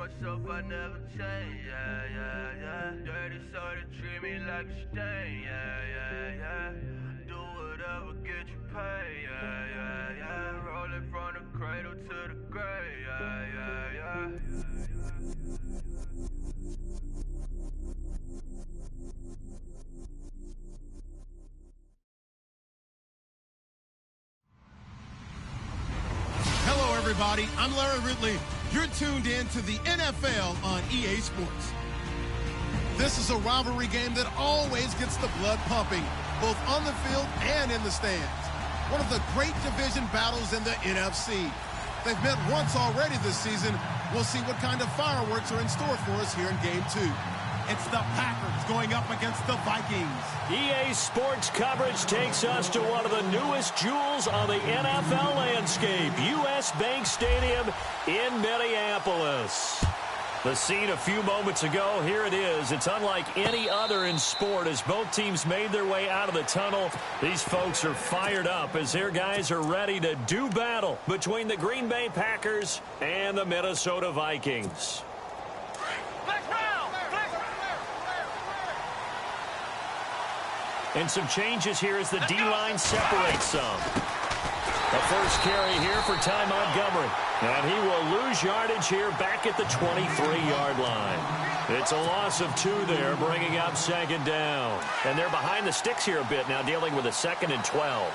myself, I never change, yeah, yeah, yeah. Dirty soda, treat me like a stain, yeah, yeah, yeah. Do whatever, get you paid, yeah, yeah, yeah. Roll it from the cradle to the grave, yeah, yeah, yeah. Hello, everybody. I'm Larry Ridley. You're tuned in to the NFL on EA Sports. This is a rivalry game that always gets the blood pumping, both on the field and in the stands. One of the great division battles in the NFC. They've met once already this season. We'll see what kind of fireworks are in store for us here in Game 2. It's the Packers going up against the Vikings. EA Sports coverage takes us to one of the newest jewels on the NFL landscape, US Bank Stadium in Minneapolis. The scene a few moments ago, here it is. It's unlike any other in sport as both teams made their way out of the tunnel. These folks are fired up as their guys are ready to do battle between the Green Bay Packers and the Minnesota Vikings. And some changes here as the D-line separates some. The first carry here for Ty Montgomery. And he will lose yardage here back at the 23-yard line. It's a loss of 2 there, bringing up second down. And they're behind the sticks here a bit now, dealing with a 2nd and 12.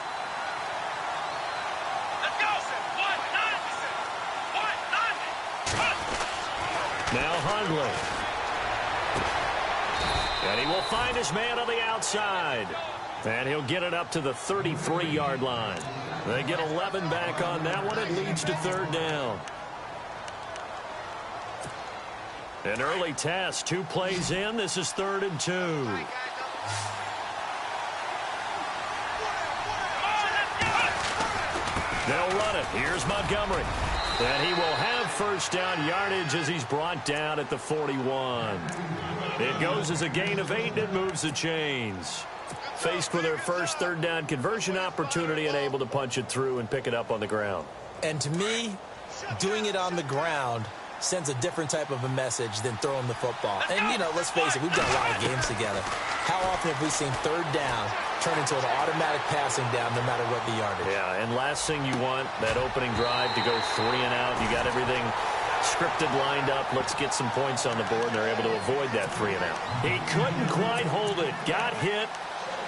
Now Hundley. And he will find his man on the outside. And he'll get it up to the 33-yard line. They get 11 back on that one. It leads to 3rd down. An early test. 2 plays in. This is 3rd and 2. They'll run it. Here's Montgomery. And he will have first down yardage as he's brought down at the 41. It goes as a gain of 8, and it moves the chains. Faced with their first 3rd down conversion opportunity and able to punch it through and pick it up on the ground. And to me, doing it on the ground sends a different type of a message than throwing the football. And, you know, let's face it, we've done a lot of games together. How often have we seen 3rd down turn into an automatic passing down no matter what the yardage? Yeah, and last thing you want, that opening drive to go 3 and out. You got everything scripted, lined up. Let's get some points on the board, and they're able to avoid that 3 and out. He couldn't quite hold it. Got hit.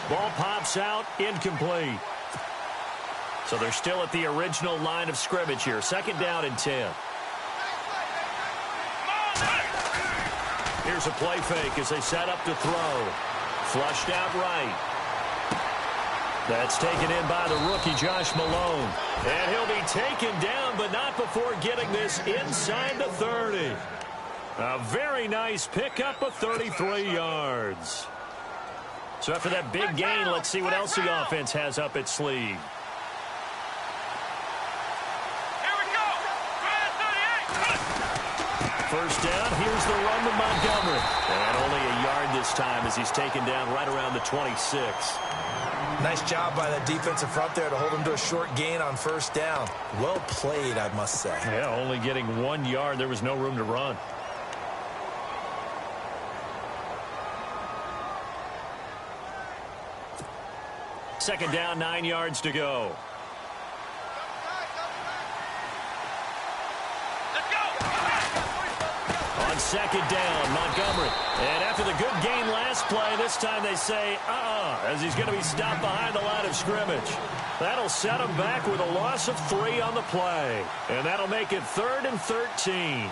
Ball pops out. Incomplete. So they're still at the original line of scrimmage here. 2nd down and 10. Here's a play fake as they set up to throw. Flushed out right. That's taken in by the rookie, Josh Malone. And he'll be taken down, but not before getting this inside the 30. A very nice pickup of 33 yards. So after that big gain, let's see what else the offense has up its sleeve. First down, here's the run to Montgomery. And only a yard this time as he's taken down right around the 26. Nice job by that defensive front there to hold him to a short gain on 1st down. Well played, I must say. Yeah, only getting 1 yard. There was no room to run. Second down, 9 yards to go. On 2nd down, Montgomery. And after the good gain last play, this time they say, as he's going to be stopped behind the line of scrimmage. That'll set him back with a loss of 3 on the play. And that'll make it 3rd and 13.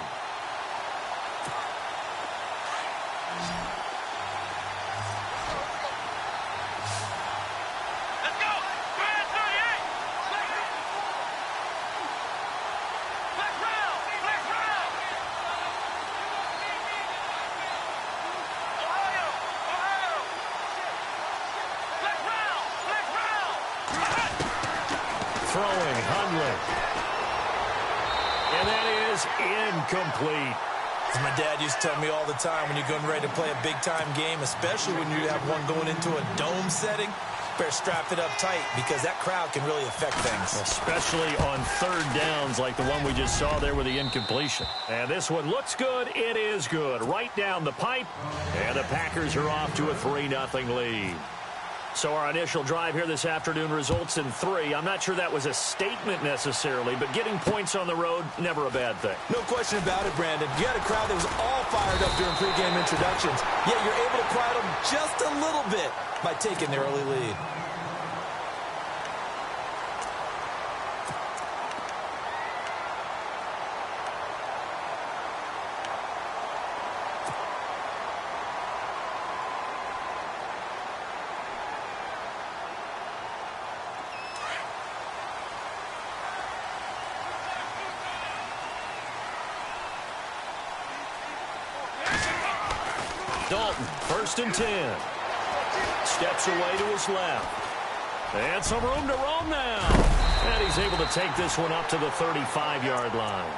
Throwing, Hundley. And that is incomplete. As my dad used to tell me all the time, when you're getting ready to play a big-time game, especially when you have one going into a dome setting, better strap it up tight because that crowd can really affect things. Especially on third downs like the one we just saw there with the incompletion. And this one looks good. It is good. Right down the pipe. And the Packers are off to a 3-0 lead. So our initial drive here this afternoon results in 3. I'm not sure that was a statement necessarily, but getting points on the road, never a bad thing. No question about it, Brandon. You had a crowd that was all fired up during pregame introductions, yet you're able to quiet them just a little bit by taking the early lead. Dalton, 1st and 10. Steps away to his left. And some room to roam now. And he's able to take this one up to the 35-yard line.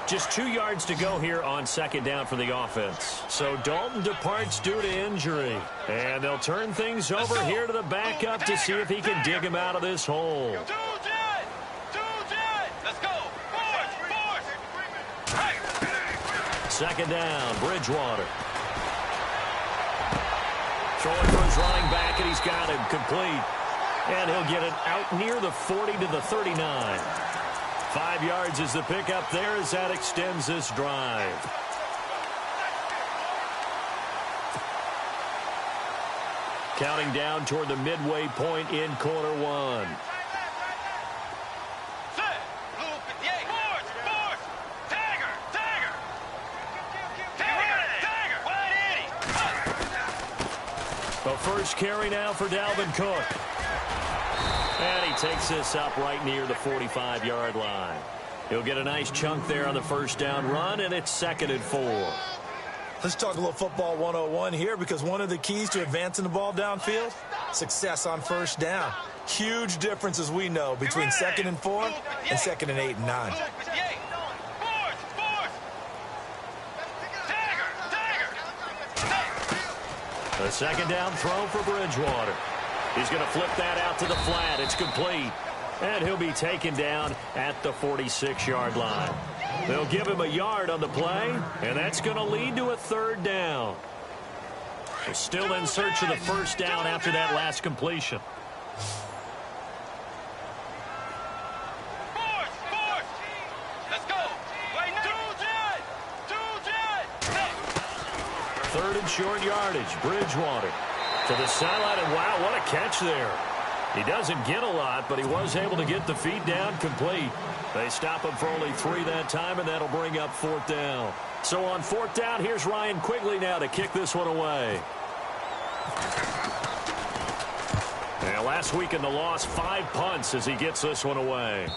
Just 2 yards to go here on 2nd down for the offense. So Dalton departs due to injury. And they'll turn things over here to the backup to see if he can dig him out of this hole. Let's go. Force. 2nd down, Bridgewater. Throwing for his running back, and he's got him complete. And he'll get it out near the 40 to the 39. 5 yards is the pickup there as that extends this drive. Counting down toward the midway point in quarter 1. The first carry now for Dalvin Cook. And he takes this up right near the 45-yard line. He'll get a nice chunk there on the 1st down run, and it's 2nd and 4. Let's talk a little football 101 here, because one of the keys to advancing the ball downfield, success on 1st down. Huge difference, as we know, between 2nd and 4 and 2nd and 8 and 9. The 2nd down throw for Bridgewater. He's going to flip that out to the flat. It's complete. And he'll be taken down at the 46-yard line. They'll give him a yard on the play, and that's going to lead to a 3rd down. They're still in search of the 1st down after that last completion. Let's go. 3rd and short yardage. Bridgewater to the sideline, and wow, what a catch there. He doesn't get a lot, but he was able to get the feet down complete. They stop him for only 3 that time, and that'll bring up 4th down. So on 4th down, here's Ryan Quigley now to kick this one away. And last week in the loss, 5 punts as he gets this one away.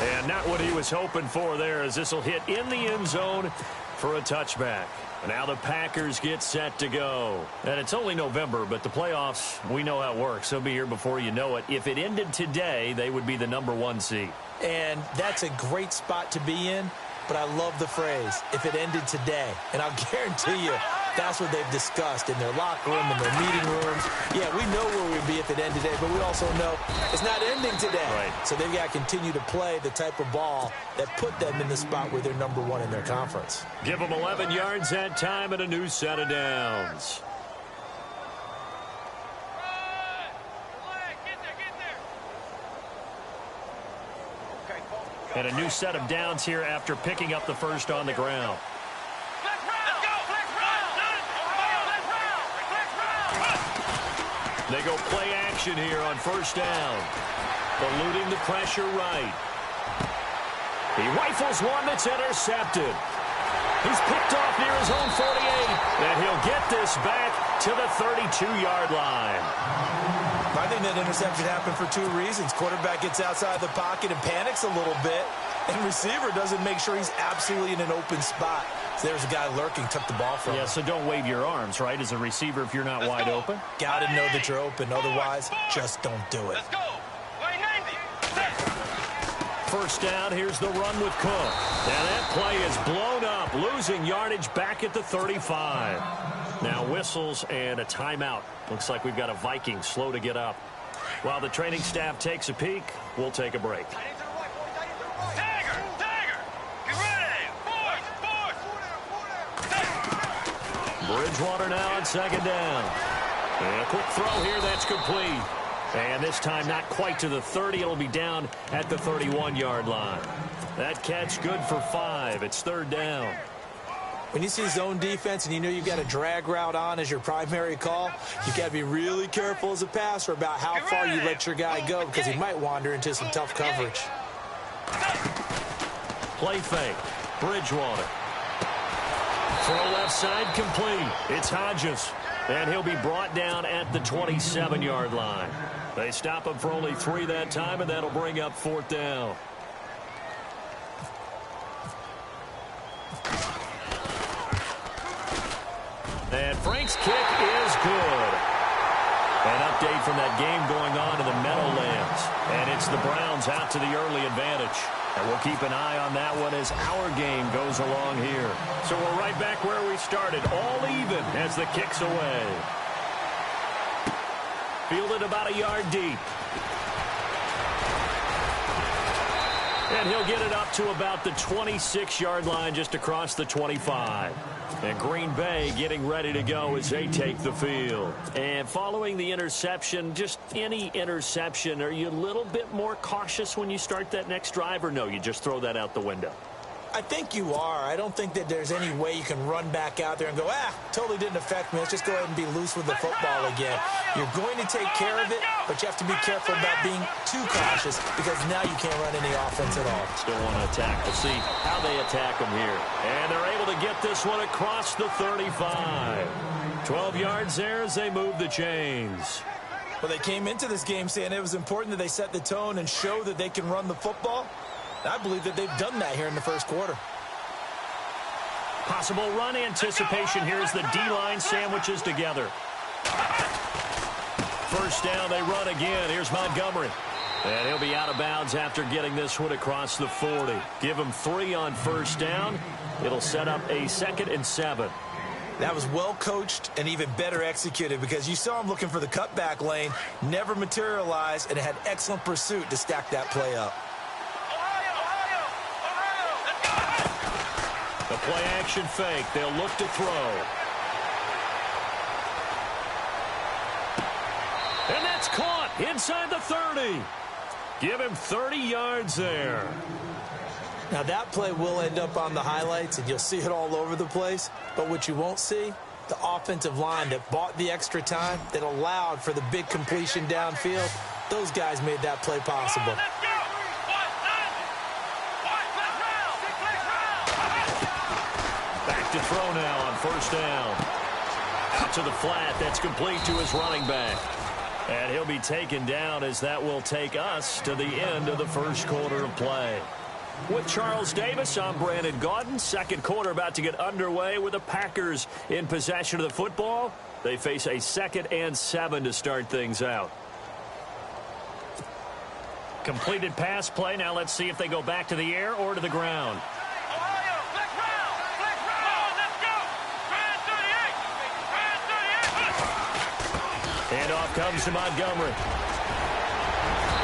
And not what he was hoping for there, as this will hit in the end zone for a touchback. Now the Packers get set to go. And it's only November, but the playoffs, we know how it works. They'll be here before you know it. If it ended today, they would be the #1 seed. And that's a great spot to be in, but I love the phrase, if it ended today. And I'll guarantee you, that's what they've discussed in their locker room, in their meeting rooms. Yeah, we know where we'd be if it ended today, but we also know it's not ending today. Right. So they've got to continue to play the type of ball that put them in the spot where they're #1 in their conference. Give them 11 yards that time and a new set of downs. And a new set of downs here after picking up the first on the ground. They go play action here on 1st down. Eluding the pressure right. He rifles one that's intercepted. He's picked off near his own 48. And he'll get this back to the 32-yard line. I think that interception happened for 2 reasons. Quarterback gets outside the pocket and panics a little bit. And receiver doesn't make sure he's absolutely in an open spot. So there's a guy lurking, took the ball from him. Yeah, so don't wave your arms, right, as a receiver if you're not wide open. Got to know that you're open. Otherwise, just don't do it. Let's go. first down. Here's the run with Cook. And that play is blown up, losing yardage back at the 35. Now whistles and a timeout. Looks like we've got a Viking slow to get up. While the training staff takes a peek, we'll take a break. Bridgewater now on second down. And a quick throw here, that's complete. And this time not quite to the 30. It'll be down at the 31-yard line. That catch good for 5. It's third down. When you see zone defense and you know you've got a drag route on as your primary call, you've got to be really careful as a passer about how far you let your guy go because he might wander into some tough coverage. Play fake. Bridgewater. Throw left side complete. It's Hodges. And he'll be brought down at the 27-yard line. They stop him for only 3 that time, and that'll bring up fourth down. And Frank's kick is good. An update from that game going on in the Meadowlands. And it's the Browns out to the early advantage. And we'll keep an eye on that one as our game goes along here. So we're right back where we started, all even as the kick's away. Fielded about a yard deep. And he'll get it up to about the 26-yard line just across the 25. And Green Bay getting ready to go as they take the field. And following the interception, just any interception, are you a little bit more cautious when you start that next drive, or no, you just throw that out the window? I think you are. I don't think that there's any way you can run back out there and go, totally didn't affect me. Let's just go ahead and be loose with the football again. You're going to take care of it, but you have to be careful about being too cautious because now you can't run any offense at all. Still want to attack. We'll see how they attack them here. And they're able to get this one across the 35. 12 yards there as they move the chains. Well, they came into this game saying it was important that they set the tone and show that they can run the football. I believe that they've done that here in the first quarter. Possible run anticipation here as the D-line sandwiches together. First down, they run again. Here's Montgomery. And he'll be out of bounds after getting this one across the 40. Give him 3 on first down. It'll set up a 2nd and 7. That was well coached and even better executed because you saw him looking for the cutback lane, never materialized, and had excellent pursuit to stack that play up. The play-action fake. They'll look to throw. And that's caught inside the 30. Give him 30 yards there. Now, that play will end up on the highlights, and you'll see it all over the place. But what you won't see, the offensive line that bought the extra time, that allowed for the big completion downfield, those guys made that play possible. To throw now on first down. Out to the flat. That's complete to his running back. And he'll be taken down as that will take us to the end of the first quarter of play. With Charles Davis, I'm Brandon Gaudin. Second quarter about to get underway with the Packers in possession of the football. They face a 2nd and 7 to start things out. Completed pass play. Now let's see if they go back to the air or to the ground. Handoff comes to Montgomery.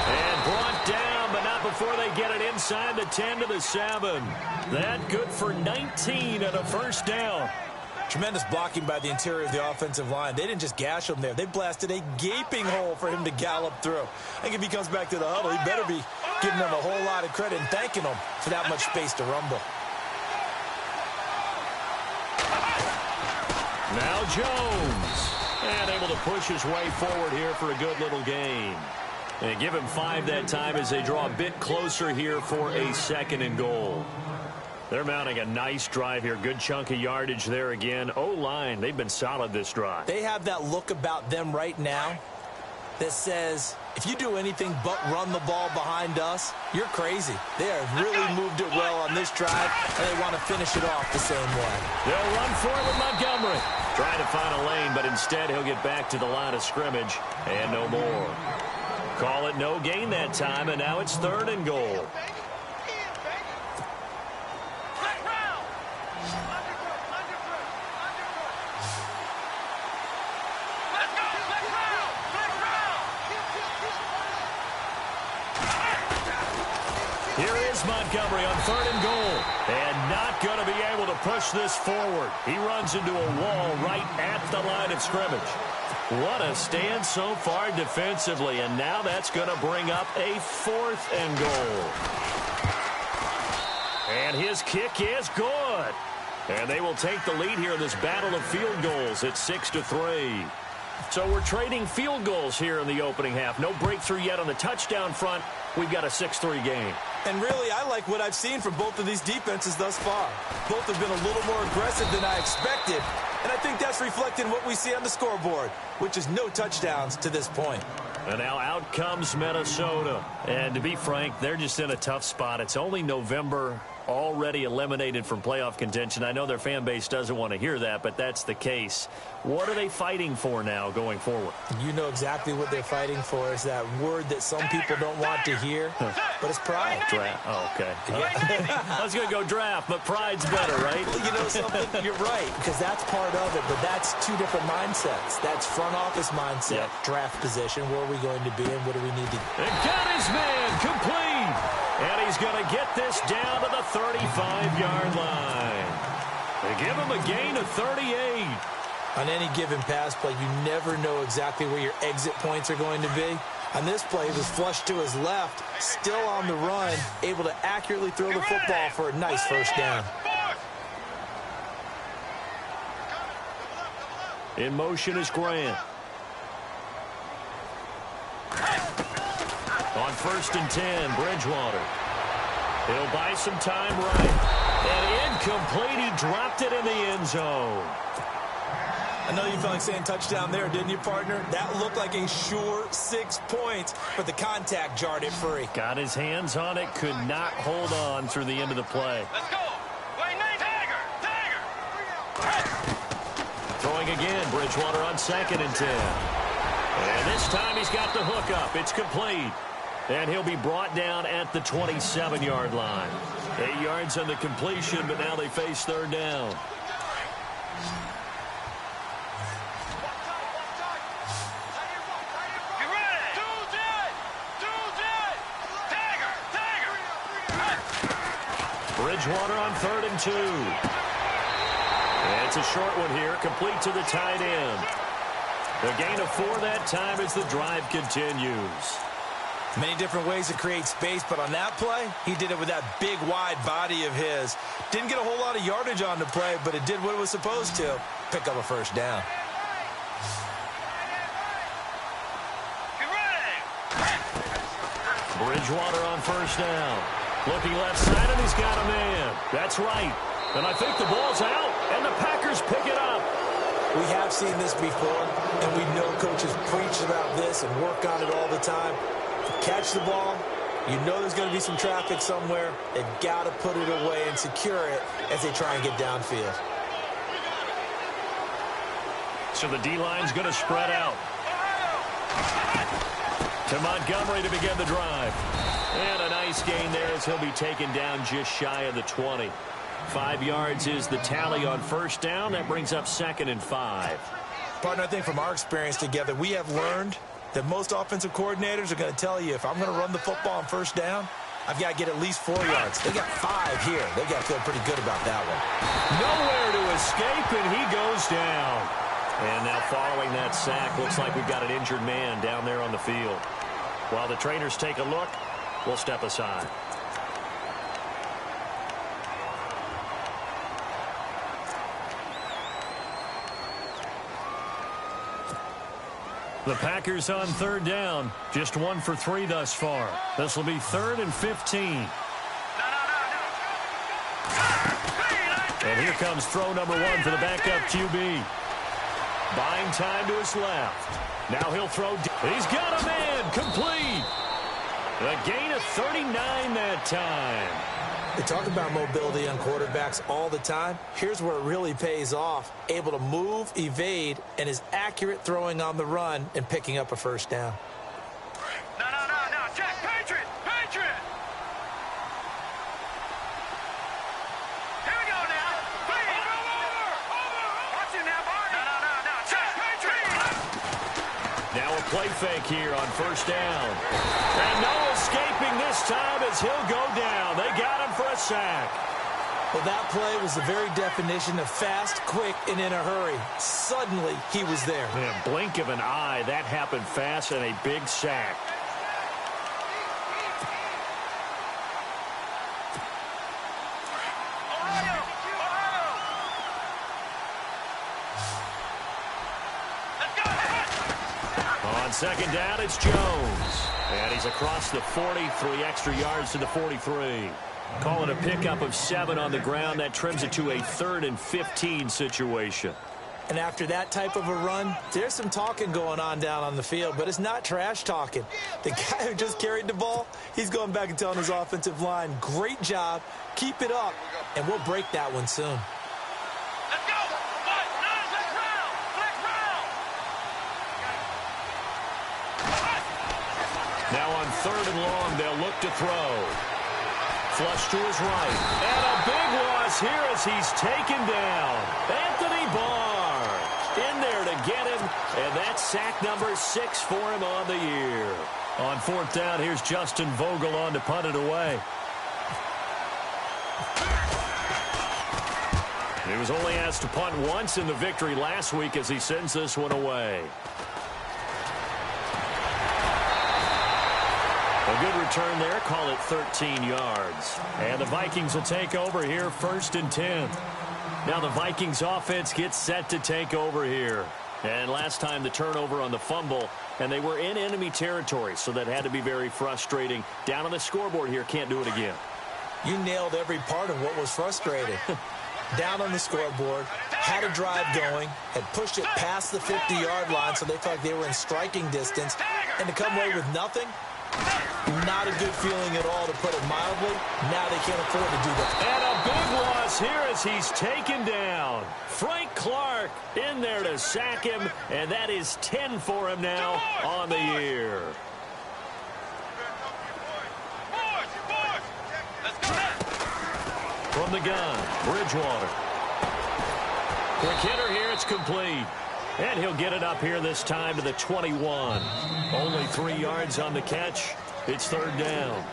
And brought down, but not before they get it inside the 10 to the 7. That good for 19 and a first down. Tremendous blocking by the interior of the offensive line. They didn't just gash him there. They blasted a gaping hole for him to gallop through. I think if he comes back to the huddle, he better be giving them a whole lot of credit and thanking them for that much space to rumble. Now Jones. And able to push his way forward here for a good little gain. And give him 5 that time as they draw a bit closer here for a 2nd and goal. They're mounting a nice drive here. Good chunk of yardage there again. O-line, they've been solid this drive. They have that look about them right now that says, if you do anything but run the ball behind us, you're crazy. They have really moved it well on this drive, and they want to finish it off the same way. They'll run for it with Montgomery. Trying to find a lane, but instead he'll get back to the line of scrimmage and no more. Call it no gain that time, and now it's 3rd and goal. Here is Montgomery on 3rd and goal. And not going to be able to push this forward. He runs into a wall right at the line of scrimmage. What a stand so far defensively. And now that's going to bring up a 4th and goal. And his kick is good. And they will take the lead here in this battle of field goals at 6-3. So we're trading field goals here in the opening half. No breakthrough yet on the touchdown front. We've got a 6-3 game. And really, I like what I've seen from both of these defenses thus far. Both have been a little more aggressive than I expected. And I think that's reflected in what we see on the scoreboard, which is no touchdowns to this point. And now out comes Minnesota. And to be frank, they're just in a tough spot. It's only November, already eliminated from playoff contention. I know their fan base doesn't want to hear that, but that's the case. What are they fighting for now going forward? You know exactly what they're fighting for. Is that word that some people don't want to hear, but it's pride. Draft. Oh, okay. I was going to go draft, but pride's better, right? Well, you know something? You're right, because that's part of it, but that's two different mindsets. That's front office mindset, draft position, where are we going to be, and what do we need to do? And got his man complete. And he's going to get this down to the 35-yard line. They give him a gain of 38. On any given pass play, you never know exactly where your exit points are going to be. On this play, he was flushed to his left, still on the run, able to accurately throw the football for a nice first down. In motion is Grant. On 1st and 10, Bridgewater. He'll buy some time right. And incomplete. He dropped it in the end zone. I know you felt like saying touchdown there, didn't you, partner? That looked like a sure 6 points, but the contact jarred it free. Got his hands on it, could not hold on through the end of the play. Let's go. Wait, Tiger. Throwing again, Bridgewater on 2nd and 10. And this time he's got the hook up. It's complete. And he'll be brought down at the 27-yard line. 8 yards on the completion, but now they face 3rd down. Bridgewater on 3rd and 2. And it's a short one here, complete to the tight end. The gain of 4 that time as the drive continues. Many different ways to create space, but on that play, he did it with that big, wide body of his. Didn't get a whole lot of yardage on the play, but it did what it was supposed to, pick up a first down. Bridgewater on 1st down. Looking left side, and he's got a man. That's right. And I think the ball's out, and the Packers pick it up. We have seen this before, and we know coaches preach about this and work on it all the time. Catch the ball. You know there's going to be some traffic somewhere. They've got to put it away and secure it as they try and get downfield. So the D-line's going to spread out. To Montgomery to begin the drive. And a nice gain there as he'll be taken down just shy of the 20. 5 yards is the tally on 1st down. That brings up 2nd and 5. Partner, I think from our experience together, we have learned that most offensive coordinators are going to tell you, if I'm going to run the football on 1st down, I've got to get at least 4 yards. They got 5 here. They got to feel pretty good about that one. Nowhere to escape, and he goes down. And now following that sack, looks like we've got an injured man down there on the field. While the trainers take a look, we'll step aside. The Packers on 3rd down. Just 1 for 3 thus far. This will be 3rd and 15. And here comes throw number 1 for the backup QB. Buying time to his left. Now he'll throw. He's got a man. Complete. A gain of 39 that time. They talk about mobility on quarterbacks all the time. Here's where it really pays off. Able to move, evade, and is accurate throwing on the run and picking up a first down. No. Check. Patriot. Here we go now. Please. Over. Watch it now, Barney. No. Check. Patriot. Now a play fake here on first down. And no escaping this time as he'll go down. They got him for a sack. Well, that play was the very definition of fast, quick, and in a hurry. Suddenly, he was there. In a blink of an eye, that happened fast and a big sack. On second down, it's Jones. And he's across the 40, 3 extra yards to the 43. Call it a pickup of 7 on the ground. That trims it to a 3rd and 15 situation. And after that type of a run, there's some talking going on down on the field, but it's not trash talking. The guy who just carried the ball, he's going back and telling his offensive line, great job, keep it up, and we'll break that one soon. Let's go! Flex round! Now on 3rd and long, they'll look to throw. Flush to his right. And a big loss here as he's taken down. Anthony Barr in there to get him. And that's sack number 6 for him on the year. On 4th down, here's Justin Vogel on to punt it away. He was only asked to punt once in the victory last week as he sends this one away. A good return there. Call it 13 yards. And the Vikings will take over here 1st and 10. Now the Vikings offense gets set to take over here. And last time the turnover on the fumble, and they were in enemy territory, so that had to be very frustrating. Down on the scoreboard here, can't do it again. You nailed every part of what was frustrating. Down on the scoreboard, had a drive going, had pushed it past the 50-yard line so they felt like they were in striking distance, and to come away with nothing, not a good feeling at all, to put it mildly. Now they can't afford to do that. And a big loss here as he's taken down. Frank Clark in there to sack him, and that is 10 for him now on the year. From the gun, Bridgewater. Quick hitter here, it's complete. And he'll get it up here this time to the 21. Only 3 yards on the catch. It's 3rd down.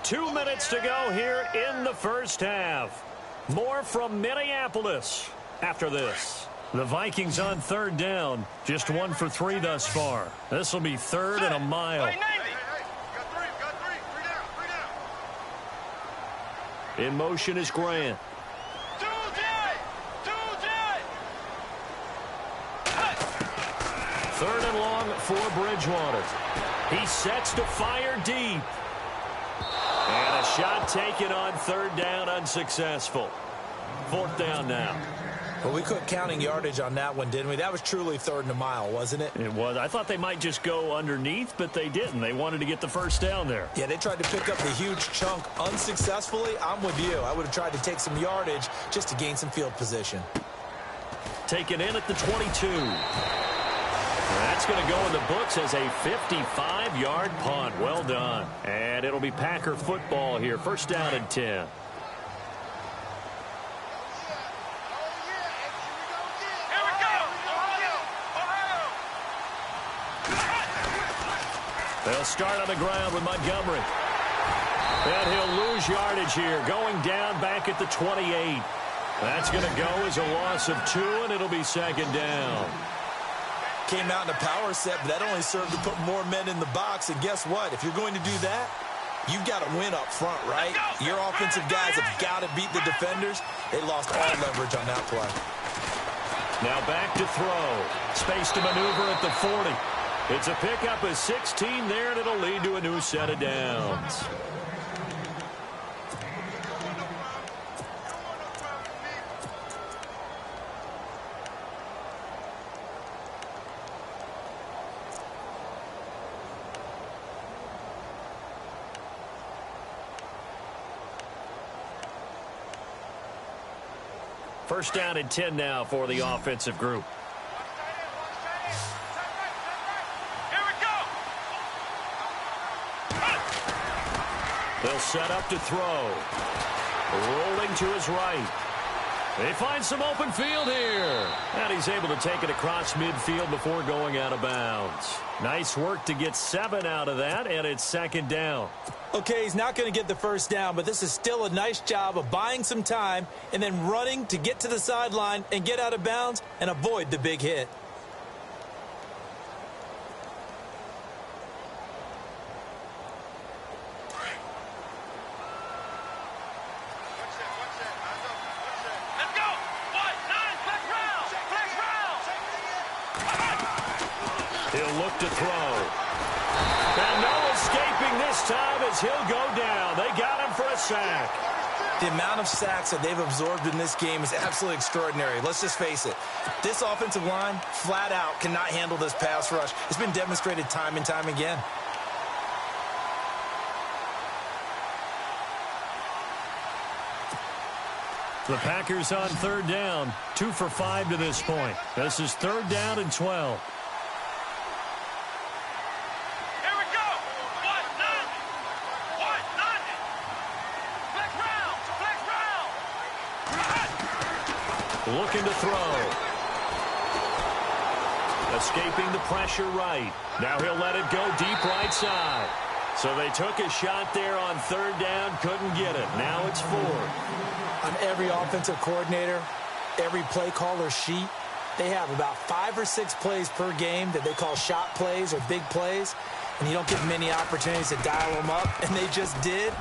2 minutes to go here in the first half. More from Minneapolis after this. The Vikings on 3rd down. Just 1 for 3 thus far. This will be 3rd and a mile. In motion is Grant. 3rd and long for Bridgewater. He sets to fire deep. And a shot taken on 3rd down, unsuccessful. 4th down now. Well, we quit counting yardage on that one, didn't we? That was truly 3rd and a mile, wasn't it? It was. I thought they might just go underneath, but they didn't. They wanted to get the first down there. Yeah, they tried to pick up the huge chunk unsuccessfully. I'm with you. I would have tried to take some yardage just to gain some field position. Taken in at the 22. That's going to go in the books as a 55-yard punt. Well done. And it'll be Packer football here. 1st down and 10. They'll start on the ground with Montgomery. And he'll lose yardage here. Going down back at the 28. That's going to go as a loss of 2, and it'll be 2nd down. Came out in a power set, but that only served to put more men in the box. And guess what? If you're going to do that, you've got to win up front, right? Your offensive guys have got to beat the defenders. They lost all leverage on that play. Now back to throw. Space to maneuver at the 40. It's a pickup of 16 there, and it'll lead to a new set of downs. First down and 10 now for the offensive group. They'll set up to throw. Rolling to his right. They find some open field here. And he's able to take it across midfield before going out of bounds. Nice work to get 7 out of that, and it's second down. Okay, he's not going to get the first down, but this is still a nice job of buying some time and then running to get to the sideline and get out of bounds and avoid the big hit. He'll look to throw. And no escaping this time as he'll go down. They got him for a sack. The amount of sacks that they've absorbed in this game is absolutely extraordinary. Let's just face it. This offensive line, flat out, cannot handle this pass rush. It's been demonstrated time and time again. The Packers on third down. 2 for 5 to this point. This is third down and 12. Looking to throw. Escaping the pressure right. Now he'll let it go deep right side. So they took a shot there on third down, couldn't get it. Now it's 4. On every offensive coordinator, every play caller sheet, they have about 5 or 6 plays per game that they call shot plays or big plays, and you don't get many opportunities to dial them up, and they just did,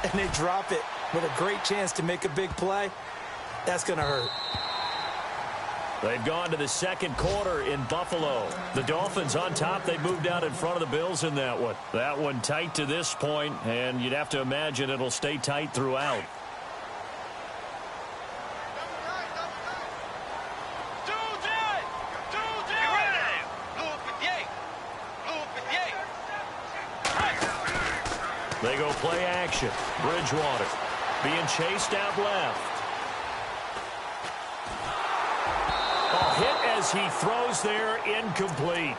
and they drop it with a great chance to make a big play. That's going to hurt. They've gone to the second quarter in Buffalo. The Dolphins on top. They moved out in front of the Bills in that one. That one tight to this point, and you'd have to imagine it'll stay tight throughout. They go play action. Bridgewater being chased out left. Hit as he throws there, incomplete.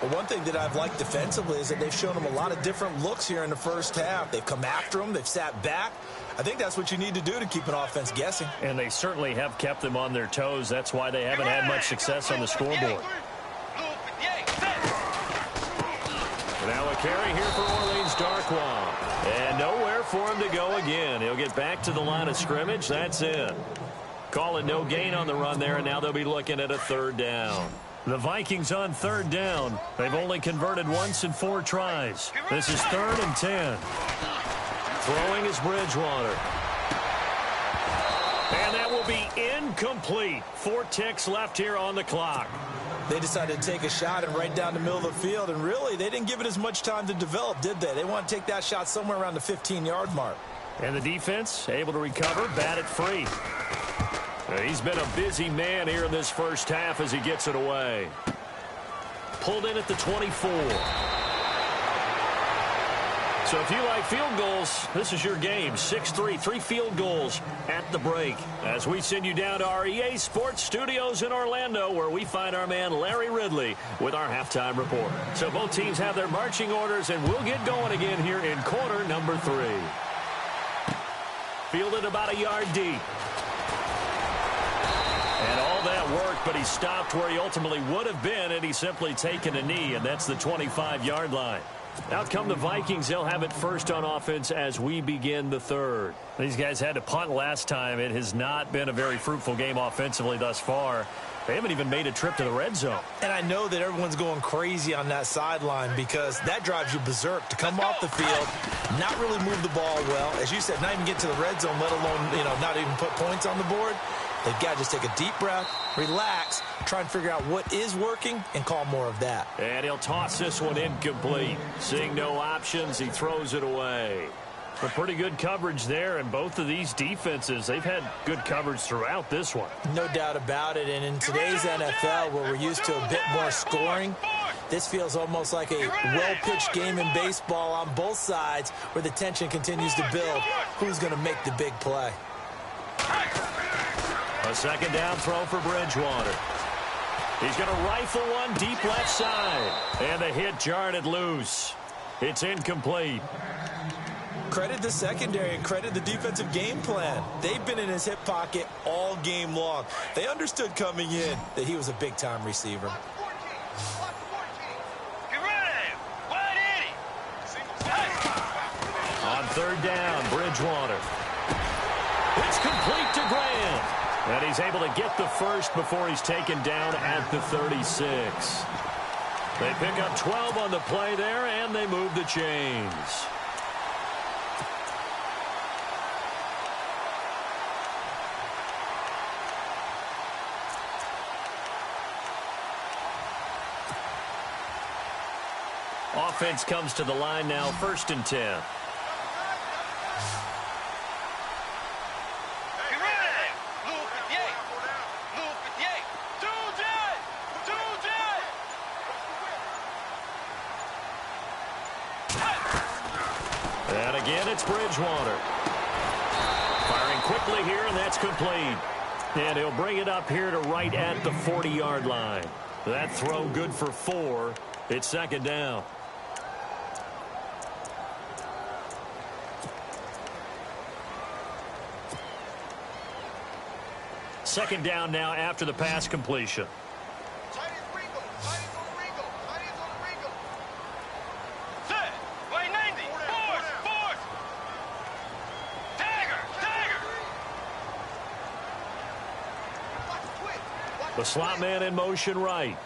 Well, one thing that I've liked defensively is that they've shown him a lot of different looks here in the first half. They've come after him. They've sat back. I think that's what you need to do to keep an offense guessing. And they certainly have kept them on their toes. That's why they haven't had much success on the scoreboard. Now a carry here for Orleans Darkwa. And nowhere for him to go again. He'll get back to the line of scrimmage. That's it. Call it no gain on the run there, and now they'll be looking at a third down. The Vikings on third down. They've only converted once in 4 tries. This is 3rd and 10. Throwing is Bridgewater. And that will be incomplete. 4 ticks left here on the clock. They decided to take a shot and right down the middle of the field, and really, they didn't give it as much time to develop, did they? They want to take that shot somewhere around the 15-yard mark. And the defense able to recover, bat it free. He's been a busy man here in this first half as he gets it away. Pulled in at the 24. So if you like field goals, this is your game. 6-3, 3 field goals at the break. As we send you down to our EA Sports Studios in Orlando, where we find our man Larry Ridley with our halftime report. So both teams have their marching orders, and we'll get going again here in quarter number 3. Fielded about a yard deep. And all that work, but he stopped where he ultimately would have been had he simply taken a knee, and that's the 25-yard line. Out come the Vikings. They'll have it first on offense as we begin the third. These guys had to punt last time. It has not been a very fruitful game offensively thus far. They haven't even made a trip to the red zone. And I know that everyone's going crazy on that sideline because that drives you berserk to come off the field, not really move the ball well. As you said, not even get to the red zone, let alone, not even put points on the board. They've got to just take a deep breath, relax, try and figure out what is working, and call more of that. And he'll toss this one incomplete. Seeing no options, he throws it away. But pretty good coverage there, and both of these defenses, they've had good coverage throughout this one. No doubt about it, and in today's NFL, where we're used to a bit more scoring, this feels almost like a well-pitched game in baseball on both sides where the tension continues to build. Who's going to make the big play? A second down throw for Bridgewater. He's going to rifle one deep left side. And the hit jarred it loose. It's incomplete. Credit the secondary and credit the defensive game plan. They've been in his hip pocket all game long. They understood coming in that he was a big-time receiver. On third down, Bridgewater. It's complete to Graham. And he's able to get the first before he's taken down at the 36. They pick up 12 on the play there, and they move the chains. Offense comes to the line now, 1st and 10. And again, it's Bridgewater. Firing quickly here, and that's complete. And he'll bring it up here to right at the 40-yard line. That throw good for 4. It's 2nd down. Second down now after the pass completion. The slot man in motion right.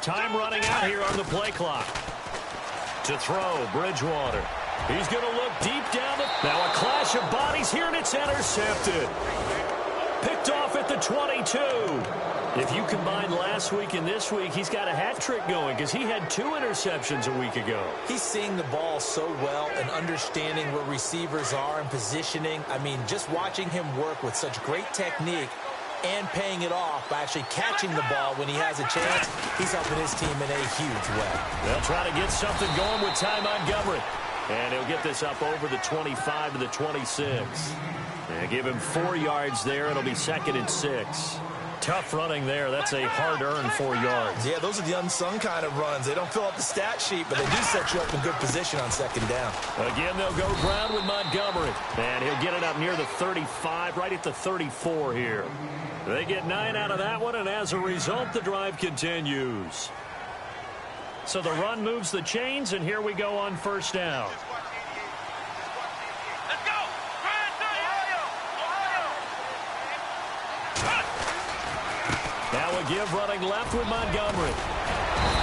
Time running out here on the play clock. To throw, Bridgewater. He's going to look deep down. Now a clash of bodies here, and it's intercepted. Picked off at the 22. If you combine last week and this week, he's got a hat trick going because he had 2 interceptions a week ago. He's seeing the ball so well and understanding where receivers are and positioning. I mean, just watching him work with such great technique and paying it off by actually catching the ball when he has a chance, he's helping his team in a huge way. They'll try to get something going with Ty Montgomery. And he'll get this up over the 25 to the 26. And give him 4 yards there. It'll be 2nd and 6. Tough running there. That's a hard-earned 4 yards. Yeah, those are the unsung kind of runs. They don't fill up the stat sheet, but they do set you up in good position on 2nd down. Again, they'll go ground with Montgomery. And he'll get it up near the 35, right at the 34 here. They get 9 out of that one, and as a result, the drive continues. So the run moves the chains, and here we go on 1st down. Let's go! Now a give running left with Montgomery.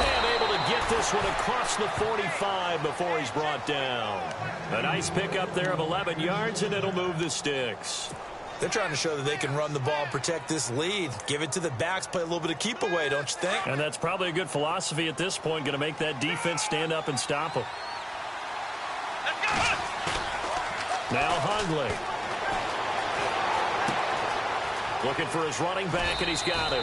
And able to get this one across the 45 before he's brought down. A nice pickup there of 11 yards, and it'll move the sticks. They're trying to show that they can run the ball and protect this lead. Give it to the backs, play a little bit of keep away, don't you think? And that's probably a good philosophy at this point, going to make that defense stand up and stop them. Now Hundley. Looking for his running back, and he's got him.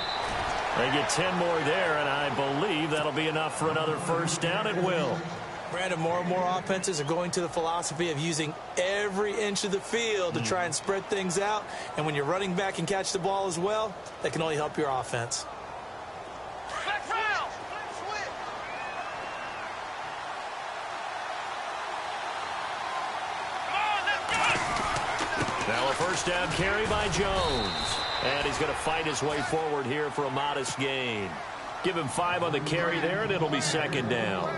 They get 10 more there, and I believe that'll be enough for another 1st down. It will. Brandon, more and more offenses are going to the philosophy of using every inch of the field to try and spread things out. And when you're running back and catch the ball as well, that can only help your offense. Now a 1st down carry by Jones. And he's going to fight his way forward here for a modest gain. Give him 5 on the carry there, and it'll be 2nd down.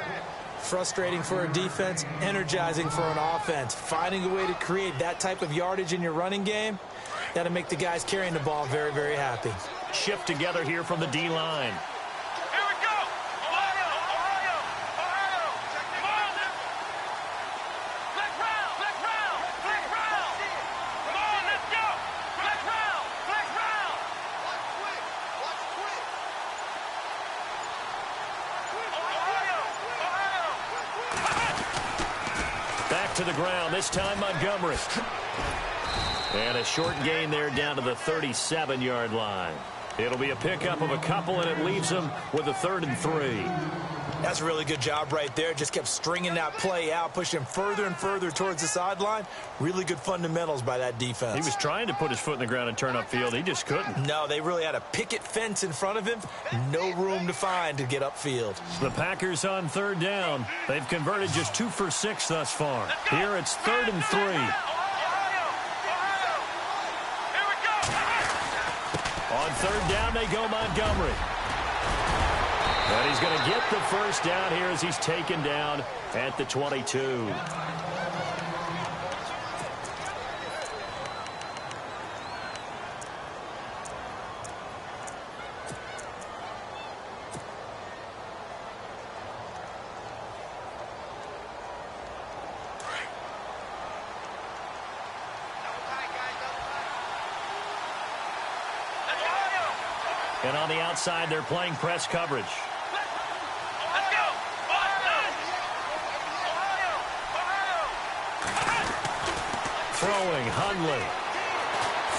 Frustrating for a defense, energizing for an offense. Finding a way to create that type of yardage in your running game, that'll make the guys carrying the ball very, very happy. Shift together here from the D-line. Here we go! Ohio! Ohio! Ohio! Come on! Black round! Black round! Black round! Come on, let's go! Black round! Black round! Watch quick! Watch quick! Ohio! Ohio! Back to the ground, this time Montgomery. And a short gain there down to the 37-yard line. It'll be a pickup of a couple, and it leaves them with a 3rd and 3. That's a really good job right there. Just kept stringing that play out, pushing further and further towards the sideline. Really good fundamentals by that defense. He was trying to put his foot in the ground and turn upfield. He just couldn't. No, they really had a picket fence in front of him. No room to find to get upfield. The Packers on third down. They've converted just 2 for 6 thus far. Here it's 3rd and 3. On third down, they go Montgomery. And he's going to get the first down here as he's taken down at the 22. And on the outside, they're playing press coverage. Throwing, Hundley.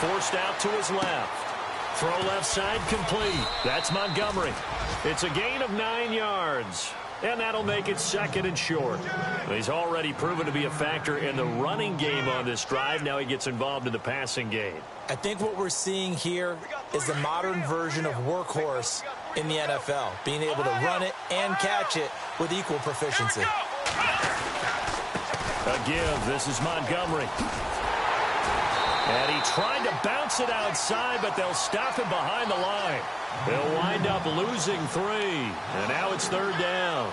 Forced out to his left. Throw left side complete. That's Montgomery. It's a gain of 9 yards. And that'll make it 2nd and short. He's already proven to be a factor in the running game on this drive. Now he gets involved in the passing game. I think what we're seeing here is the modern version of workhorse in the NFL, being able to run it and catch it with equal proficiency. A give. This is Montgomery. And he tried to bounce it outside, but they'll stop him behind the line. They'll wind up losing 3. And now it's 3rd down.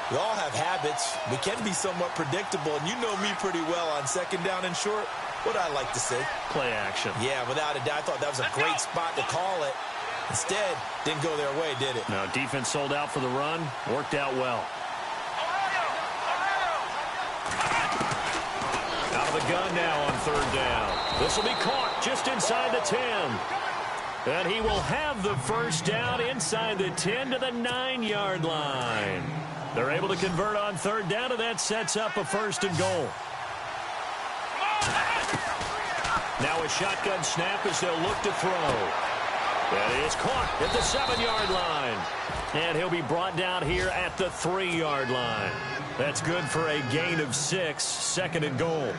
We all have habits. We can be somewhat predictable, and you know me pretty well on 2nd down and short. What I like to say? Play action. Yeah, without a doubt. I thought that was a great spot to call it. Instead, didn't go their way, did it? No, defense sold out for the run. Worked out well. Out of the gun now on 3rd down. This will be caught just inside the 10. And he will have the first down inside the 10 to the 9-yard line. They're able to convert on 3rd down, and that sets up a 1st and goal. Now a shotgun snap as they'll look to throw. That is caught at the 7-yard line. And he'll be brought down here at the 3-yard line. That's good for a gain of 6, 2nd and goal.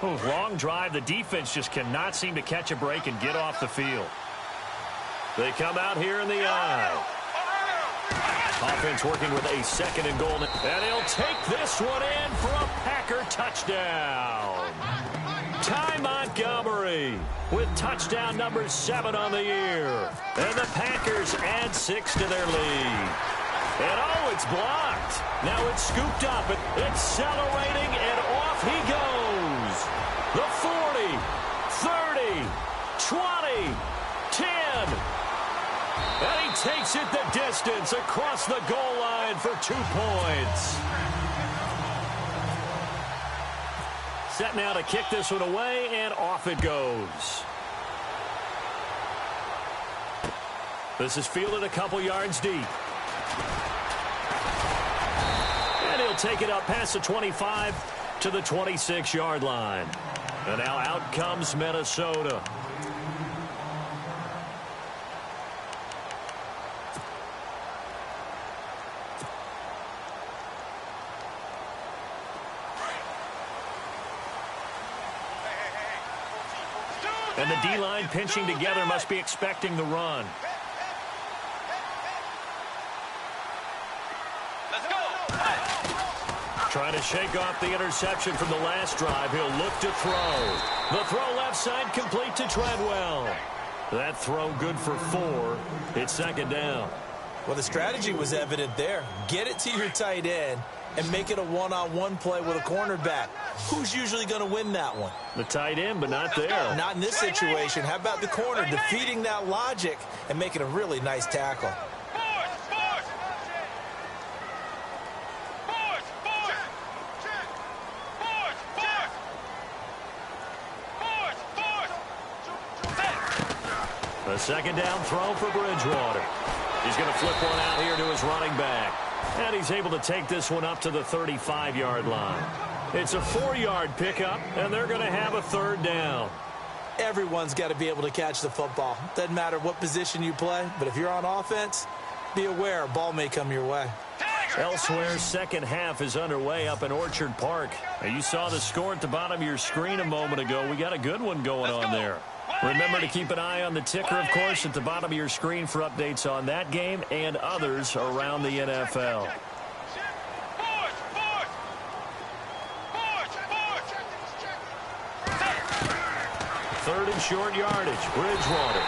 Long drive. The defense just cannot seem to catch a break and get off the field. They come out here in the eye. Offense working with a 2nd and goal. And he'll take this one in for a Packer touchdown. Ty Montgomery with touchdown number 7 on the year. And the Packers add 6 to their lead. And oh, it's blocked. Now it's scooped up. It's accelerating, and off he goes. The 40, 30, 20, 10. And he takes it the distance across the goal line for 2 points. Set now to kick this one away, and off it goes. This is fielded a couple yards deep. And he'll take it up past the 25 to the 26-yard line. And now out comes Minnesota. And the D-line pinching together must be expecting the run. Let's go. Trying to shake off the interception from the last drive. He'll look to throw. The throw left side complete to Treadwell. That throw good for 4. It's 2nd down. Well, the strategy was evident there. Get it to your tight end and make it a one-on-one play with a cornerback. Who's usually going to win that one? The tight end, but not there. Not in this situation. How about the corner defeating that logic and making a really nice tackle? A 2nd down throw for Bridgewater. He's going to flip one out here to his running back. And he's able to take this one up to the 35-yard line. It's a 4-yard pickup, and they're going to have a 3rd down. Everyone's got to be able to catch the football. Doesn't matter what position you play, but if you're on offense, be aware a ball may come your way. Elsewhere, second half is underway up in Orchard Park. Now, you saw the score at the bottom of your screen a moment ago. We got a good one going on there. Remember to keep an eye on the ticker, of course, at the bottom of your screen for updates on that game and others around the NFL. Third and short yardage. Bridgewater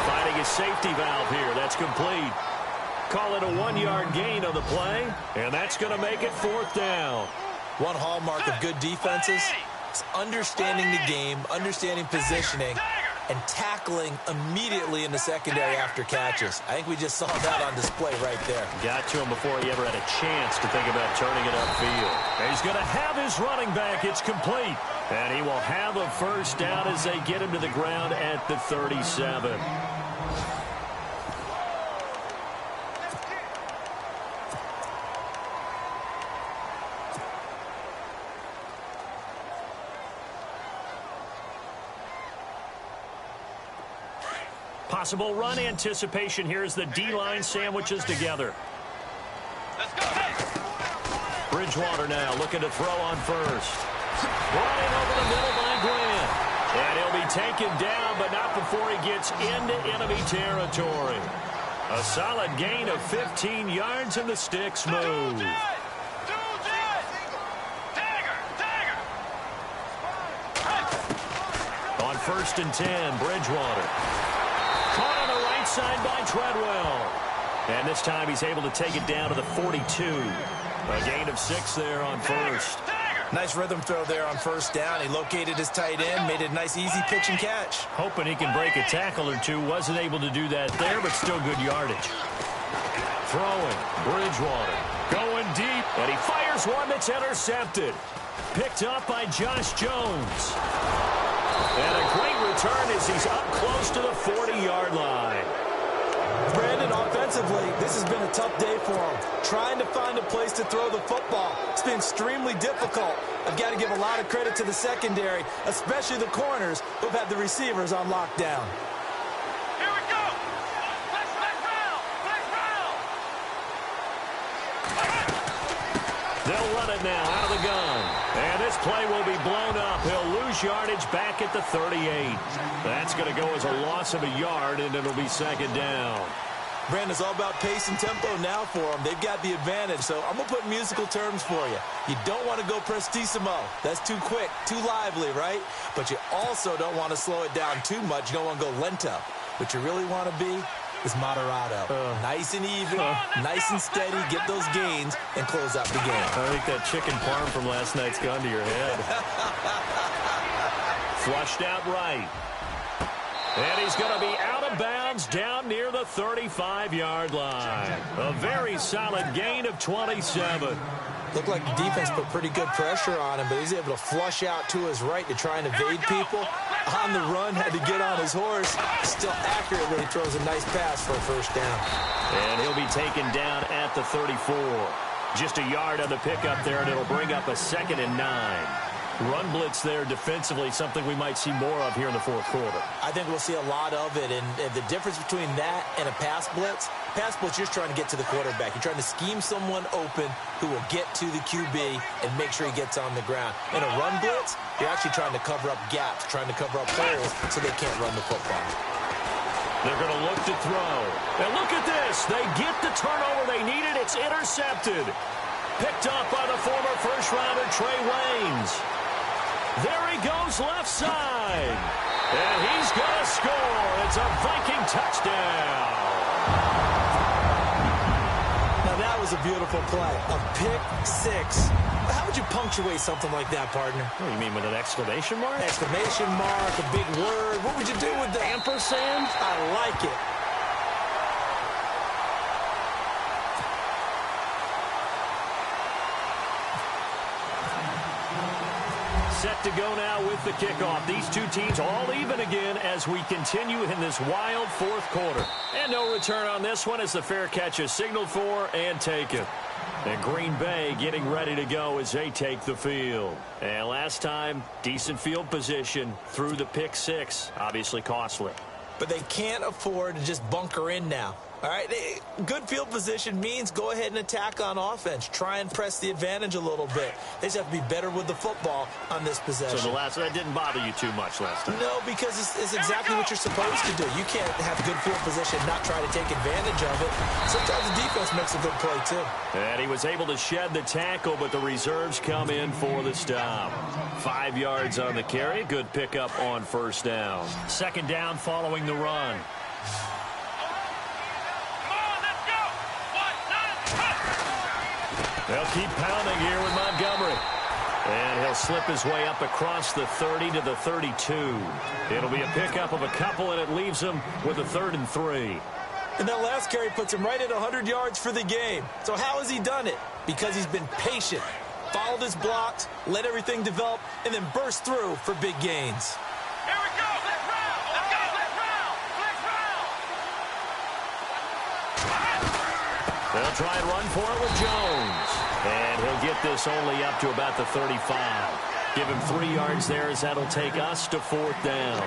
finding a safety valve here. That's complete. Call it a 1-yard gain on the play, and that's going to make it fourth down. One hallmark of good defenses is understanding the game, understanding positioning, and tackling immediately in the secondary after catches. I think we just saw that on display right there. Got to him before he ever had a chance to think about turning it upfield. And he's going to have his running back. It's complete. And he will have a first down as they get him to the ground at the 37. Possible run anticipation here as the D-line sandwiches together. Let's go. Bridgewater now looking to throw on first. Running over the middle by Grant. And he'll be taken down, but not before he gets into enemy territory. A solid gain of 15 yards and the sticks move. On first and 10, Bridgewater. Caught on the right side by Treadwell. And this time he's able to take it down to the 42. A gain of 6 there on first. Nice rhythm throw there on first down. He located his tight end, made it a nice easy pitch and catch. Hoping he can break a tackle or two. Wasn't able to do that there, but still good yardage. Throwing. Bridgewater. Going deep. And he fires one that's intercepted. Picked up by Josh Jones. And a great return as he's up close to the 40-yard line. Brandon, offensively, this has been a tough day for him. Trying to find a place to throw the football. It's been extremely difficult. I've got to give a lot of credit to the secondary, especially the corners who've had the receivers on lockdown. Here we go. Let's round. They'll run it now out of the gun. And this play will be blown up. He'll lose yardage back at the 38. That's going to go as a loss of a yard, and it'll be second down. Brandon, it's all about pace and tempo now for them. They've got the advantage, so I'm going to put musical terms for you. You don't want to go prestissimo. That's too quick, too lively, right? But you also don't want to slow it down too much. You don't want to go lento. What you really want to be is moderato. Nice and even, nice and steady, get those gains, and close out the game. I think that chicken parm from last night's gone to your head. Flushed out right. And he's going to be out of bounds down near the 35-yard line. A very solid gain of 27. Looked like the defense put pretty good pressure on him, but he's able to flush out to his right to try and evade people. On the run, had to get on his horse. Still accurately throws a nice pass for a first down. And he'll be taken down at the 34. Just a yard on the pickup there, and it'll bring up a 2nd and 9. Run blitz there defensively, something we might see more of here in the fourth quarter. I think we'll see a lot of it, and the difference between that and a pass blitz, you're just trying to get to the quarterback. You're trying to scheme someone open who will get to the QB and make sure he gets on the ground. In a run blitz, you're actually trying to cover up gaps, trying to cover up holes so they can't run the football. They're going to look to throw. And look at this. They get the turnover they needed. It's intercepted. Picked up by the former first-rounder Trey Waynes. There he goes left side. And he's going to score. It's a Viking touchdown. Now that was a beautiful play. A pick six. How would you punctuate something like that, partner? What do you mean, with an exclamation mark? Exclamation mark, a big word. What would you do with that? Ampersand? I like it. Set to go now with with the kickoff. These two teams all even again as we continue in this wild fourth quarter. And no return on this one as the fair catch is signaled for and taken. And Green Bay getting ready to go as they take the field. And last time, decent field position through the pick six. Obviously costly. But they can't afford to just bunker in now. All right, good field position means go ahead and attack on offense. Try and press the advantage a little bit. They just have to be better with the football on this possession. So that didn't bother you too much last time? No, because it's exactly what you're supposed to do. You can't have good field position and not try to take advantage of it. Sometimes the defense makes a good play, too. And he was able to shed the tackle, but the reserves come in for the stop. 5 yards on the carry. Good pickup on first down. Second down following the run. They'll keep pounding here with Montgomery. And he'll slip his way up across the 30 to the 32. It'll be a pickup of a couple, and it leaves him with a 3rd and 3. And that last carry puts him right at 100 yards for the game. So how has he done it? Because he's been patient, followed his blocks, let everything develop, and then burst through for big gains. Here we go. Let's round. Let's go. Let's round. Let's round. They'll try and run for it with Jones. And he'll get this only up to about the 35. Give him 3 yards there as that'll take us to 4th down.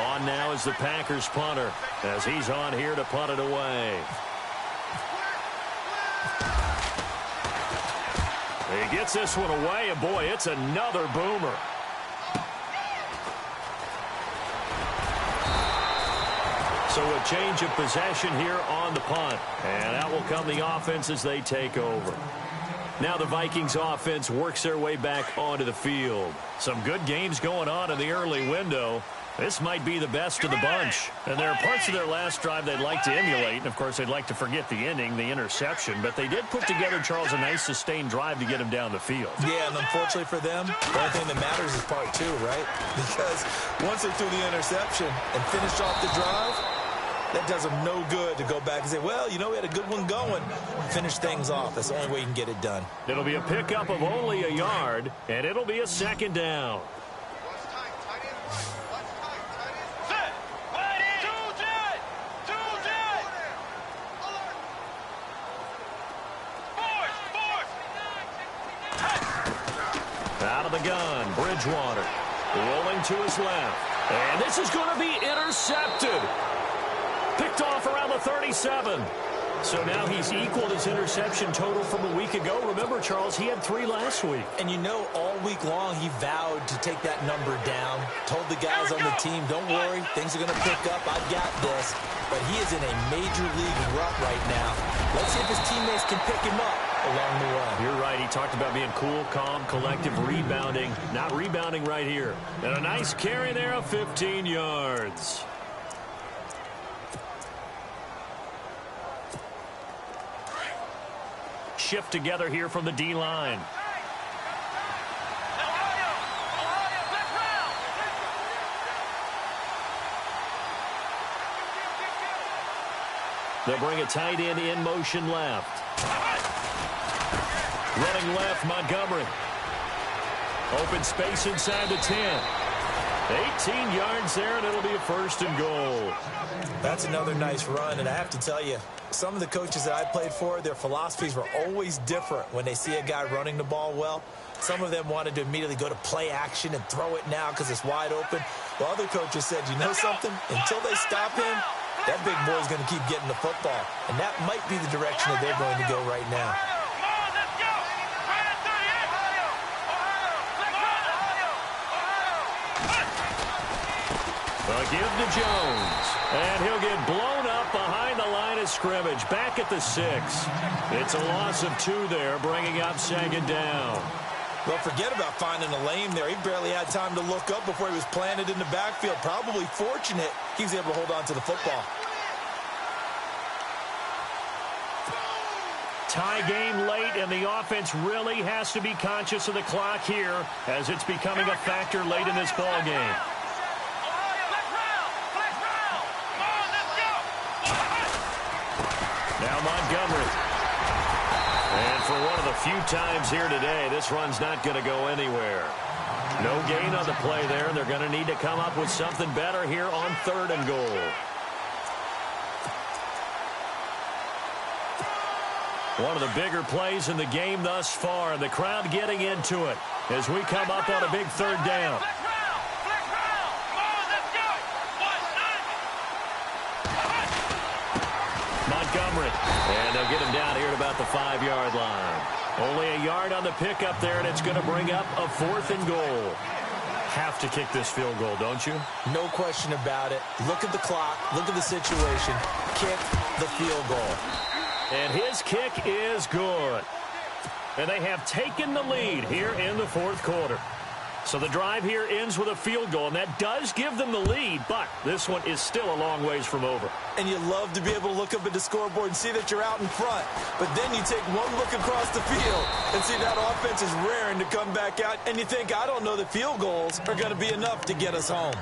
On now is the Packers punter as he's on here to punt it away. He gets this one away, and boy, it's another boomer. So a change of possession here on the punt. And out will come the offense as they take over. Now the Vikings offense works their way back onto the field. Some good games going on in the early window. This might be the best of the bunch. And there are parts of their last drive they'd like to emulate. And, of course, they'd like to forget the ending, the interception. But they did put together, Charles, a nice sustained drive to get him down the field. Yeah, and unfortunately for them, the only thing that matters is part 2, right? Because once they threw the interception and finished off the drive, that does them no good to go back and say, well, you know, we had a good one going. Finish things off. That's the only way you can get it done. It'll be a pickup of only a yard, and it'll be a 2nd down. Out of the gun, Bridgewater rolling to his left. And this is going to be intercepted. Picked off around the 37. So now he's equaled his interception total from a week ago. Remember, Charles, he had 3 last week. And you know, all week long he vowed to take that number down. Told the guys on the team, don't worry, things are going to pick up. I've got this. But he is in a major league rut right now. Let's see if his teammates can pick him up along the way. You're right. He talked about being cool, calm, collective, rebounding. Not rebounding right here. And a nice carry there of 15 yards. Shift together here from the D-line. They'll bring a tight end in motion left. Running left, Montgomery. Open space inside the 10. 18 yards there, and it'll be a 1st and goal. That's another nice run, and I have to tell you, some of the coaches that I played for, their philosophies were always different when they see a guy running the ball well. Some of them wanted to immediately go to play action and throw it now because it's wide open. While other coaches said, you know something? Until they stop him, that big boy's going to keep getting the football. And that might be the direction that they're going to go right now. Well, give to Jones. And he'll get blown up behind the line of scrimmage. Back at the 6. It's a loss of 2 there, bringing up 2nd down. Well, forget about finding a lane there. He barely had time to look up before he was planted in the backfield. Probably fortunate he was able to hold on to the football. Tie game late, and the offense really has to be conscious of the clock here as it's becoming a factor late in this ball game. Now Montgomery. And for one of the few times here today, this run's not going to go anywhere. No gain on the play there, and they're going to need to come up with something better here on 3rd and goal. One of the bigger plays in the game thus far, and the crowd getting into it as we come up on a big 3rd down. Montgomery, and they'll get him down here at about the 5-yard line. Only a yard on the pickup there, and it's going to bring up a 4th and goal. Have to kick this field goal, don't you? No question about it. Look at the clock. Look at the situation. Kick the field goal. And his kick is good. And they have taken the lead here in the 4th quarter. So the drive here ends with a field goal, and that does give them the lead, but this one is still a long ways from over. And you love to be able to look up at the scoreboard and see that you're out in front. But then you take one look across the field and see that offense is raring to come back out, and you think, I don't know that field goals are going to be enough to get us home.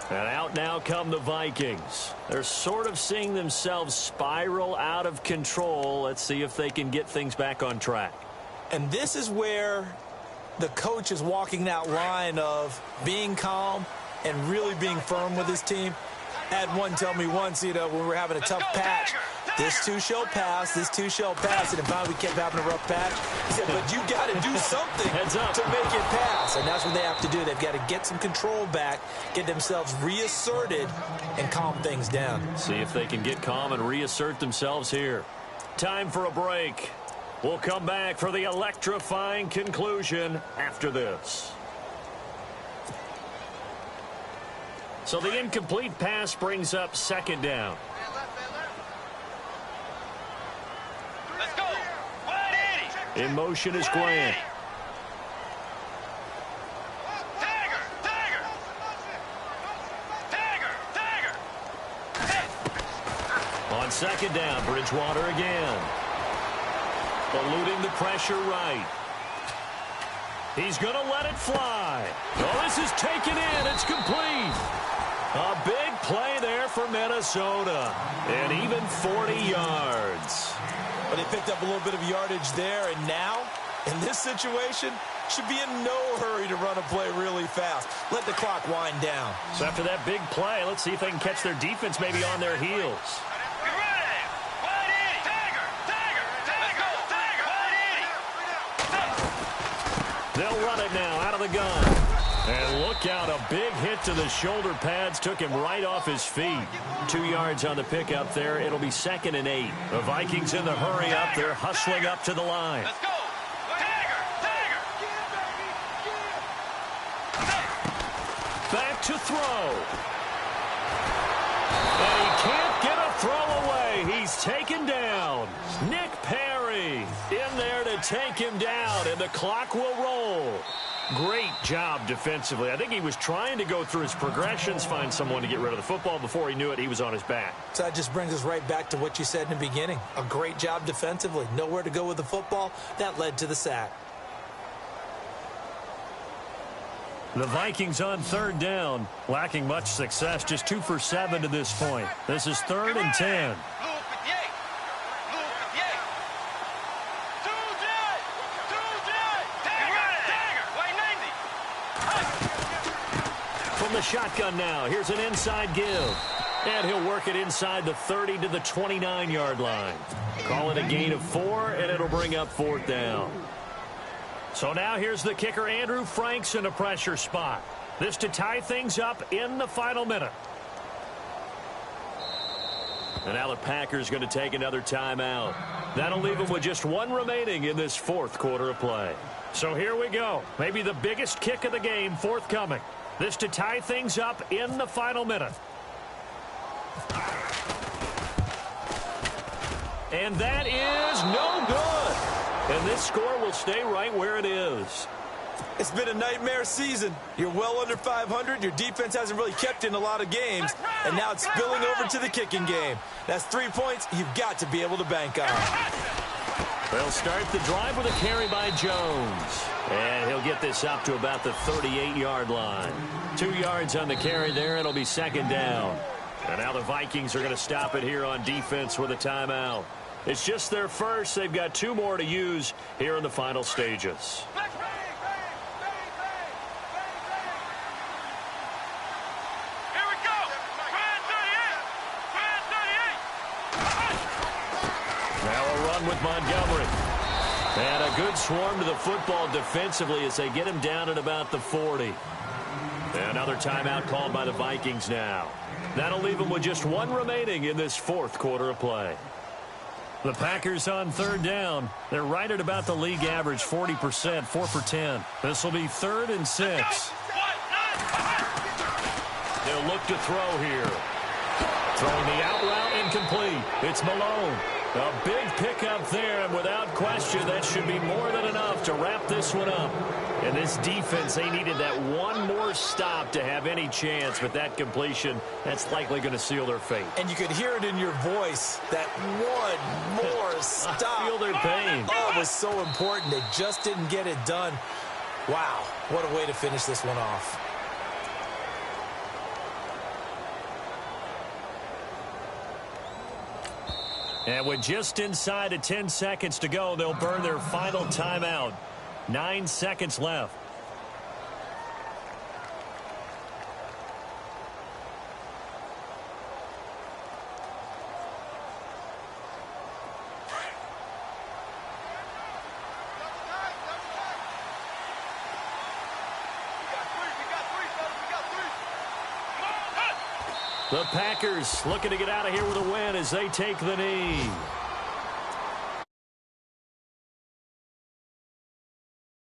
And out now come the Vikings. They're sort of seeing themselves spiral out of control. Let's see if they can get things back on track. And this is where the coach is walking that line of being calm and really being firm with his team. I had one tell me once, when we were having a tough patch, this too shall pass, this too shall pass. And finally we kept having a rough patch. He said, but you got to do something to make it pass. And that's what they have to do. They've got to get some control back, get themselves reasserted, and calm things down. See if they can get calm and reassert themselves here. Time for a break. We'll come back for the electrifying conclusion after this. So the incomplete pass brings up 2nd down. Let's go. In motion is Grant. On 2nd down, Bridgewater again. Eluding the pressure right. He's going to let it fly. Oh, this is taken in. It's complete. A big play there for Minnesota. And even 40 yards. But they picked up a little bit of yardage there, and now, in this situation, should be in no hurry to run a play really fast. Let the clock wind down. So after that big play, let's see if they can catch their defense maybe on their heels. They'll run it now out of the gun. And look out, a big hit to the shoulder pads took him right off his feet. 2 yards on the pickup there. It'll be 2nd and 8. The Vikings in the hurry up. They're hustling up to the line. Let's go. Back to throw. And he can't get a throw away. He's taken down. Nick Perry in there to take him down, and the clock will roll. Great job defensively. I think he was trying to go through his progressions, find someone to get rid of the football. Before he knew it, he was on his back. So that just brings us right back to what you said in the beginning. A great job defensively. Nowhere to go with the football. That led to the sack. The Vikings on 3rd down, lacking much success, just 2 for 7 to this point. This is 3rd and 10. From the shotgun now, here's an inside give. And he'll work it inside the 30 to the 29-yard line. Call it a gain of 4, and it'll bring up 4th down. So now here's the kicker, Andrew Franks, in a pressure spot. This to tie things up in the final minute. And now the Packers going to take another timeout. That'll leave them with just 1 remaining in this 4th quarter of play. So here we go. Maybe the biggest kick of the game forthcoming. This to tie things up in the final minute. And that is no good. And this score will stay right where it is. It's been a nightmare season. You're well under 500. Your defense hasn't really kept in a lot of games. And now it's spilling over to the kicking game. That's 3 points you've got to be able to bank on. They'll start the drive with a carry by Jones. And he'll get this up to about the 38-yard line. 2 yards on the carry there. It'll be 2nd down. And now the Vikings are going to stop it here on defense with a timeout. It's just their first. They've got 2 more to use here in the final stages. With Montgomery. And a good swarm to the football defensively as they get him down at about the 40. Another timeout called by the Vikings now. That'll leave them with just 1 remaining in this 4th quarter of play. The Packers on 3rd down. They're right at about the league average, 40%, 4 for 10. This will be 3rd and 6. They'll look to throw here. Throwing the out route incomplete. It's Malone. A big pickup there, and without question, that should be more than enough to wrap this one up. And this defense, they needed that 1 more stop to have any chance, but that completion, that's likely going to seal their fate. And you could hear it in your voice, that 1 more stop. I feel their pain. Oh, it was so important. They just didn't get it done. Wow, what a way to finish this one off. And with just inside of 10 seconds to go, they'll burn their final timeout. 9 seconds left. The Packers looking to get out of here with a win as they take the knee.